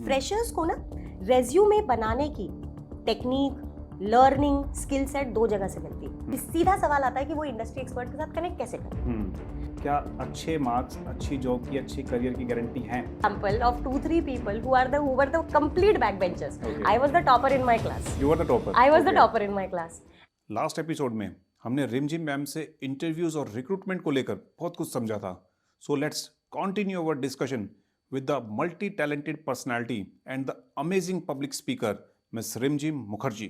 Freshers को ना resume बनाने की टेक्निक, लर्निंग, स्किल सेट दो जगह से मिलती है। सीधा सवाल आता है कि वो इंडस्ट्री एक्सपर्ट के साथ कनेक्ट कैसे करें। क्या अच्छे मार्क्स, अच्छी जॉब की, अच्छी करियर की गारंटी है? Example of 2-3 people who were the complete backbenchers. Okay. I was the topper in my class. You were the topper. I was the topper in my class. Last episode में हमने रिमझिम ma'am से interviews और recruitment को लेकर बहुत कुछ समझा था. So let's continue our discussion with the multi-talented personality and the amazing public speaker, Ms. Rimjim Mukherjee.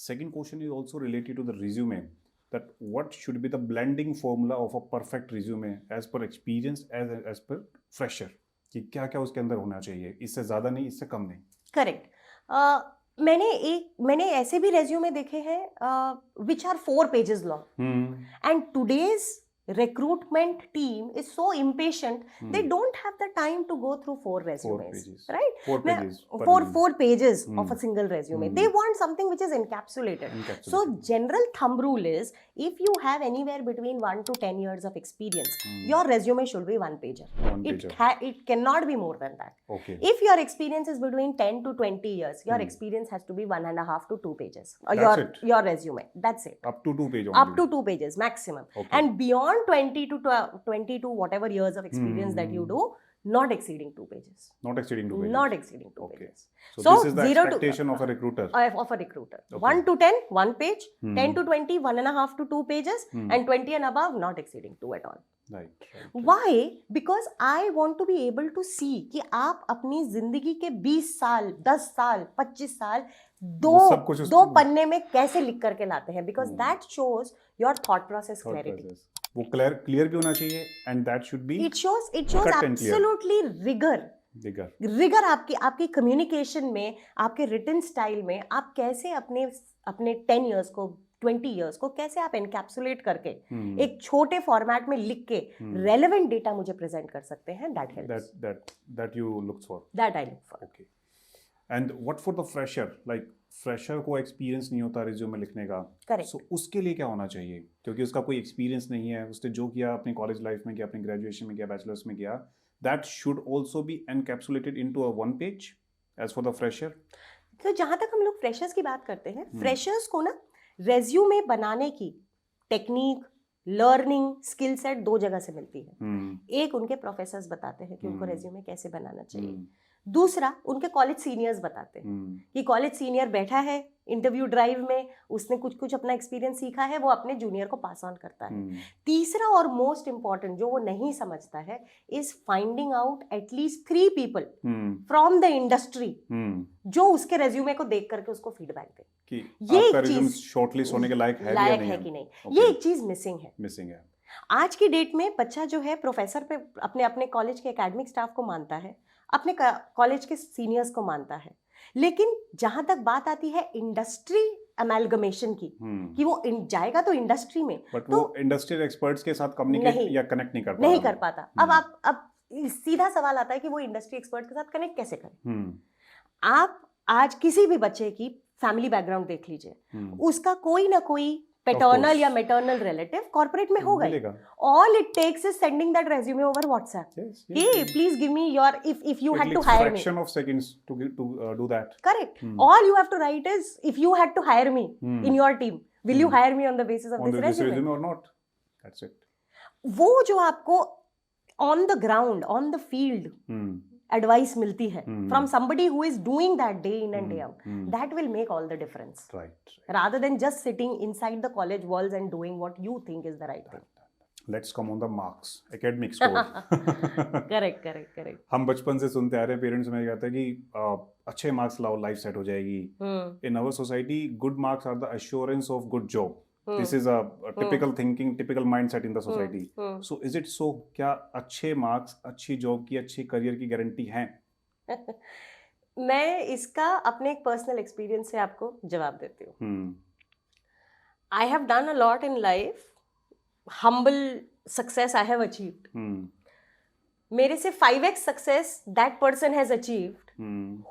Second question is also related to the resume, that what should be the blending formula of a perfect resume as per experience, as per fresher, कि क्या क्या उसके अंदर होना चाहिए, इससे ज़्यादा नहीं, इससे कम नहीं. करेक्ट. मैंने ऐसे भी रेज्यूमे देखे हैं which are 4 pages long. And today's recruitment team is so impatient, they don't have the time to go through 4 resumes, right? 4 pages. 4 pages of a single resume. They want something which is encapsulated. So general thumb rule is, if you have anywhere between 1 to 10 years of experience, your resume should be 1 pager. It cannot be more than that. Okay. If your experience is between 10 to 20 years, your experience has to be 1.5 to 2 pages. Your resume. That's it. Up to 2 pages only. Up to 2 pages maximum. Okay. And beyond 20 to whatever years of experience that you do, not exceeding 2 pages. Not exceeding 2 pages. Not exceeding 2 Okay. pages. So this is the expectation of a recruiter. Of a recruiter. Okay. 1 to 10, 1 page. 10 to 20, 1.5 to 2 pages. And 20 and above, not exceeding 2 at all. Right. Why? Because I want to be able to see कि आप अपनी जिंदगी के 20 साल, 10 साल, 25 साल दो पन्ने में कैसे लिख करके लाते हैं, because that shows your thought process clarity. वो क्लियर भी होना चाहिए, and that should be it shows absolutely rigor आपकी कम्युनिकेशन में, आपके रिटन स्टाइल में, आप कैसे अपने 10 इयर्स को, 20 इयर्स को कैसे आप एनकैप्सुलेट करके एक छोटे फॉर्मेट में लिख के रेलेवेंट डेटा मुझे प्रेजेंट कर सकते हैं. That helps. That you look for. That I look for. Okay. And what for the fresher? Like fresher को एक्सपीरियंस नहीं होता रिज्यूमे लिखने का. करेक्ट. सो उसके लिए क्या होना चाहिए, क्योंकि उसका कोई एक्सपीरियंस नहीं है, उसने जो किया अपनी कॉलेज लाइफ में किया, अपनी ग्रेजुएशन में किया, बैचलर्स में किया, that should also be encapsulated into a 1 page as for the fresher. तो जहां तक हम लोग फ्रेशर्स की बात करते हैं, फ्रेशर्स को ना रेज्यूमे बनाने की टेक्निक, लर्निंग, स्किल सेट 2 जगह से मिलती है. एक उनके प्रोफेसर्स बताते हैं कि उनको रेज्यूमे कैसे बनाना चाहिए. दूसरा उनके कॉलेज सीनियर्स बताते हैं कि कॉलेज सीनियर बैठा है इंटरव्यू ड्राइव में, उसने कुछ अपना एक्सपीरियंस सीखा है, वो अपने जूनियर को पास ऑन करता है. तीसरा और मोस्ट इंपॉर्टेंट जो वो नहीं समझता है, is finding out at least 3 people from the industry जो उसके रेज्यूमे को देख करके उसको फीडबैक दे कि ये एक चीज शॉर्टलिस्ट होने के लायक है कि नहीं. ये एक चीज मिसिंग है. आज की डेट में बच्चा जो है प्रोफेसर पे अपने कॉलेज के एकेडमिक स्टाफ को मानता है, अपने कॉलेज के सीनियर्स को मानता है, लेकिन जहां तक बात आती है इंडस्ट्री अमेलगमेशन की, कि वो जाएगा तो इंडस्ट्री में, बट वो इंडस्ट्रियल एक्सपर्ट्स के साथ कम्युनिकेट या कनेक्ट नहीं कर पाता. अब सीधा सवाल आता है कि वो इंडस्ट्री एक्सपर्ट के साथ कनेक्ट कैसे करें. आप आज किसी भी बच्चे की फैमिली बैकग्राउंड देख लीजिए, उसका कोई ना कोई पैटर्नल या मैटर्नल रिलेटिव कॉर्पोरेट में होगा. All it takes is sending that resume over WhatsApp. Yes. Hey, please give me your, if you had to hire me. Fraction of seconds to do that. Correct. All you have to write is, if you had to hire me in your team, will you hire me on the basis of this resume or not? That's it. वो जो आपको on the ground, on the field advice मिलती है from somebody who is doing that day in and day out, that will make all the difference, rather than just sitting inside the college walls and doing what you think is the right thing. Let's come on the marks, academic score. correct. हम बचपन से सुनते आ रहे हैं, parents में कहते हैं कि अच्छे मार्क्स लाओ, लाइफ सेट हो जाएगी. In our society, good marks are the assurance of good job. This is a typical thinking, typical mindset in the society. So is it so? क्या अच्छे मार्क्स, अच्छी जॉब की, अच्छी करियर की guarantee है? मैं इसका अपने एक पर्सनल एक्सपीरियंस से आपको जवाब देती हूँ. I have done a lot in life. Humble success I have achieved. मेरे से 5x success that person has achieved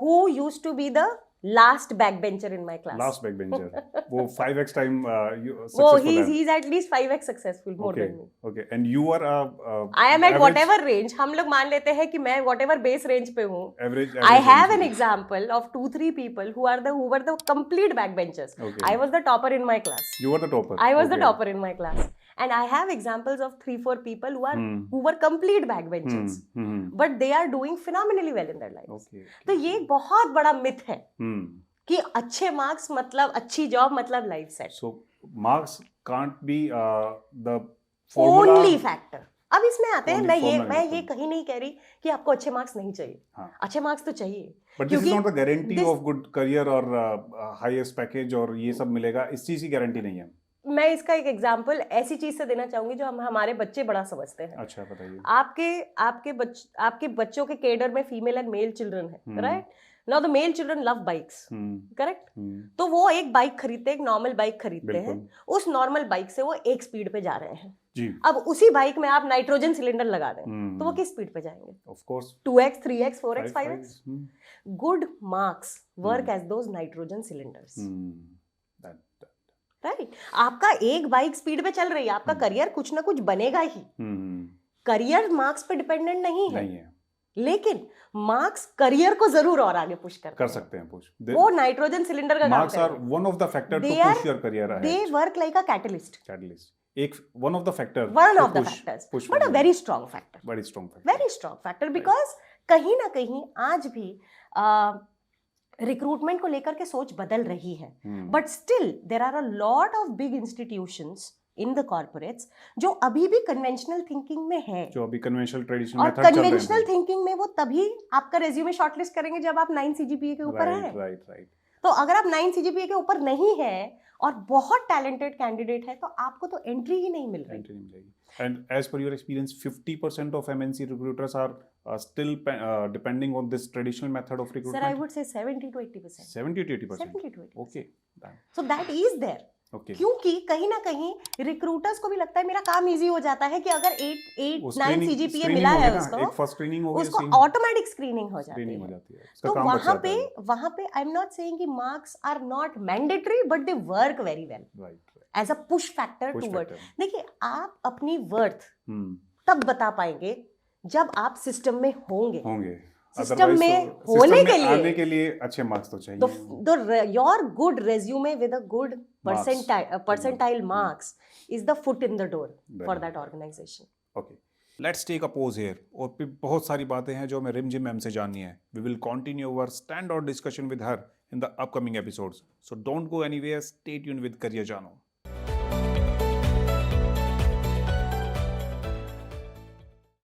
who used to be the last back bencher in my class. Last back bencher. वो 5x time वो successful है. he's at least 5x successful more than me. Okay, and you are I am at average- whatever range. हम लोग मान लेते हैं कि मैं whatever base range पे हूँ. average I have range. an example of 2-3 people who were the complete backbenchers. Okay. I was the topper in my class. You were the topper. I was the Okay. topper in my class. And I have examples of 3-4 people who were complete backbenchers. But they are doing phenomenally well in their lives. Okay. तो ये एक बहुत बड़ा myth है Hmm. कि अच्छे marks मतलब अच्छी जॉब मतलब life set. So marks can't be the formula. Only factor. अब इसमें आते हैं, Only मैं formula ये is कहीं नहीं कह रही कि आपको अच्छे मार्क्स नहीं चाहिए. हाँ. अच्छे मार्क्स तो चाहिए. But this is क्योंकि not the guarantee this- of good career or highest package और ये सब मिलेगा, इस चीज की गारंटी नहीं है. मैं इसका एक एग्जांपल ऐसी चीज से देना चाहूंगी जो हम हमारे बच्चे बड़ा समझते हैं. अच्छा, बताइए. आपके बच्चों के केडर में फीमेल एंड मेल चिल्ड्रन है, right? Now the male children love bikes, correct? तो वो एक बाइक खरीदते हैं, एक नॉर्मल बाइक खरीदते हैं. उस नॉर्मल बाइक से वो एक स्पीड पे जा रहे हैं जी. अब उसी बाइक में आप नाइट्रोजन सिलेंडर लगा दें तो वो किस स्पीड पे जाएंगे? Of course. 2x, 3x, 4x, 5x. 5x. Good marks work as those nitrogen cylinders. That. Right? आपका एक बाइक स्पीड पे चल रही है, आपका करियर कुछ ना कुछ बनेगा ही. करियर मार्क्स पे डिपेंडेंट नहीं है. लेकिन मार्क्स करियर को जरूर और आगे पुश कर सकते हैं. पुश वो नाइट्रोजन सिलेंडर का काम marks are one of the factor to push your career ahead. They work like a catalyst. एक one of the factors, but a very strong factor. Because कहीं ना कहीं आज भी रिक्रूटमेंट को लेकर के सोच बदल रही है. But still there are a lot of big institutions in the corporates जो अभी भी कन्वेंशनल थिंकिंग में है, जो अभी कन्वेंशनल ट्रेडिशनल और मेथड चल रहे हैं. कन्वेंशनल थिंकिंग में वो तभी आपका रेज्यूमे शॉर्टलिस्ट करेंगे जब आप 9 सीजीपीए के ऊपर हैं. राइट. तो अगर आप 9 सीजीपीए के ऊपर नहीं है और बहुत टैलेंटेड कैंडिडेट है तो आपको तो एंट्री ही नहीं मिल रही. And as per your experience, 50% of MNC recruiters are still depending on this traditional method of recruitment. Sir, I would say 70 to 80%. 70 to 80%. 70 to 80%. Okay. Done. So that is there. Okay. क्योंकि कहीं ना कहीं recruiters को भी लगता है मेरा काम इजी हो जाता है कि अगर 9 सीजीपीए मिला है उसको, एक फर्स्ट स्क्रीनिंग हो गई, उसको ऑटोमेटिक स्क्रीनिंग हो जाती है. तो वहां पे आई एम नॉट सेइंग कि marks are not mandatory but they work very well. Right. As a push factor to worth. देखिए, आप अपनी वर्थ तब बता पाएंगे जब आप सिस्टम में होंगे. सिस्टम में आने के लिए अच्छे मार्क्स तो चाहिए. तो your good resume with a good percentile marks is the foot in the door for that organization. Okay, let's take a pause here. और फिर बहुत सारी बातें हैं जो हमें रिमझिम मैम से जाननी है. We will continue our stand out discussion with her in the upcoming episodes. So don't go anywhere. Stay tuned with Career Jano.